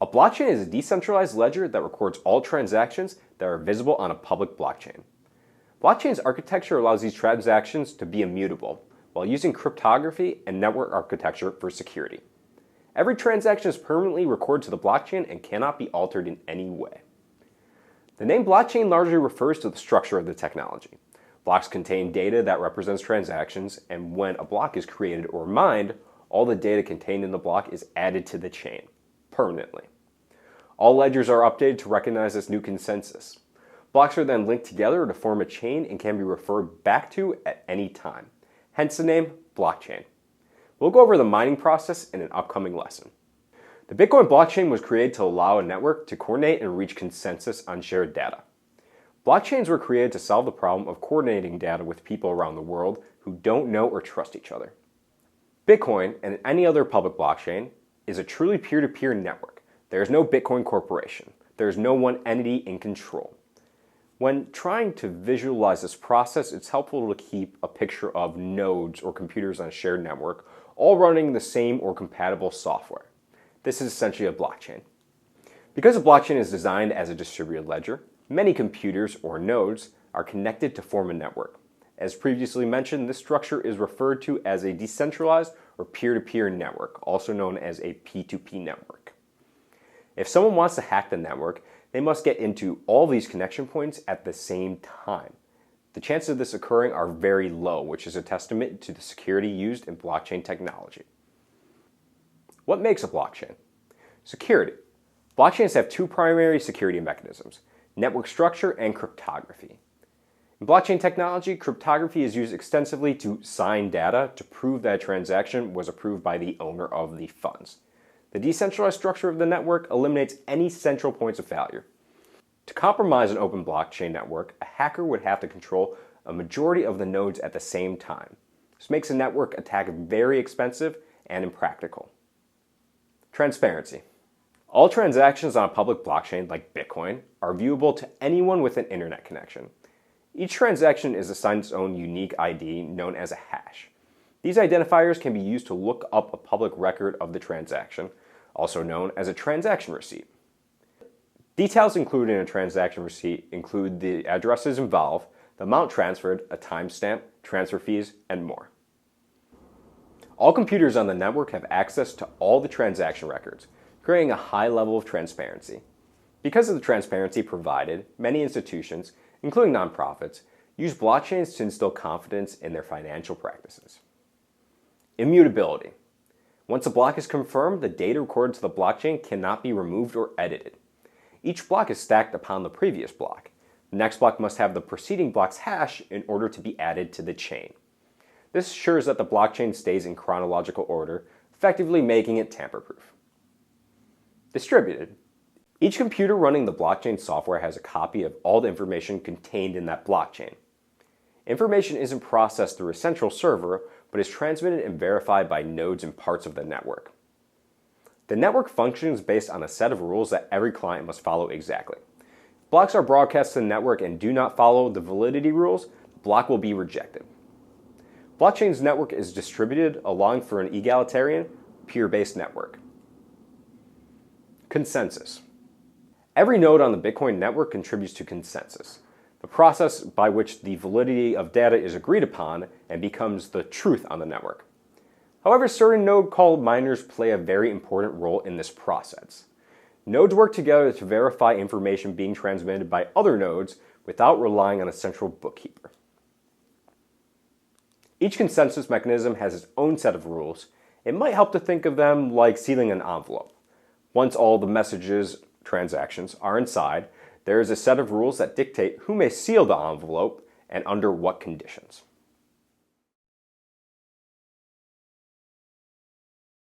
A blockchain is a decentralized ledger that records all transactions that are visible on a public blockchain. Blockchain's architecture allows these transactions to be immutable, while using cryptography and network architecture for security. Every transaction is permanently recorded to the blockchain and cannot be altered in any way. The name blockchain largely refers to the structure of the technology. Blocks contain data that represents transactions, and when a block is created or mined, all the data contained in the block is added to the chain, permanently. All ledgers are updated to recognize this new consensus. Blocks are then linked together to form a chain and can be referred back to at any time, hence the name blockchain. We'll go over the mining process in an upcoming lesson. The Bitcoin blockchain was created to allow a network to coordinate and reach consensus on shared data. Blockchains were created to solve the problem of coordinating data with people around the world who don't know or trust each other. Bitcoin, and any other public blockchain, is a truly peer-to-peer network. There is no Bitcoin corporation. There is no one entity in control. When trying to visualize this process, it's helpful to keep a picture of nodes or computers on a shared network, all running the same or compatible software. This is essentially a blockchain. Because a blockchain is designed as a distributed ledger, many computers or nodes are connected to form a network. As previously mentioned, this structure is referred to as a decentralized or peer-to-peer network, also known as a P2P network. If someone wants to hack the network, they must get into all these connection points at the same time. The chances of this occurring are very low, which is a testament to the security used in blockchain technology. What makes a blockchain? Security. Blockchains have two primary security mechanisms: network structure and cryptography. In blockchain technology, cryptography is used extensively to sign data to prove that a transaction was approved by the owner of the funds. The decentralized structure of the network eliminates any central points of failure. To compromise an open blockchain network, a hacker would have to control a majority of the nodes at the same time. This makes a network attack very expensive and impractical. Transparency. All transactions on a public blockchain, like Bitcoin, are viewable to anyone with an internet connection. Each transaction is assigned its own unique ID known as a hash. These identifiers can be used to look up a public record of the transaction, also known as a transaction receipt. Details included in a transaction receipt include the addresses involved, the amount transferred, a timestamp, transfer fees, and more. All computers on the network have access to all the transaction records, creating a high level of transparency. Because of the transparency provided, many institutions, including nonprofits, use blockchains to instill confidence in their financial practices. Immutability. Once a block is confirmed, the data recorded to the blockchain cannot be removed or edited. Each block is stacked upon the previous block. The next block must have the preceding block's hash in order to be added to the chain. This ensures that the blockchain stays in chronological order, effectively making it tamper-proof. Distributed. Each computer running the blockchain software has a copy of all the information contained in that blockchain. Information isn't processed through a central server, but is transmitted and verified by nodes and parts of the network. The network functions based on a set of rules that every client must follow exactly. If blocks are broadcast to the network and do not follow the validity rules, the block will be rejected. Blockchain's network is distributed, allowing for an egalitarian, peer-based network. Consensus. Every node on the Bitcoin network contributes to consensus, the process by which the validity of data is agreed upon and becomes the truth on the network. However, certain node called miners play a very important role in this process. Nodes work together to verify information being transmitted by other nodes without relying on a central bookkeeper. Each consensus mechanism has its own set of rules. It might help to think of them like sealing an envelope. Once all the messages, transactions, are inside, there is a set of rules that dictate who may seal the envelope and under what conditions.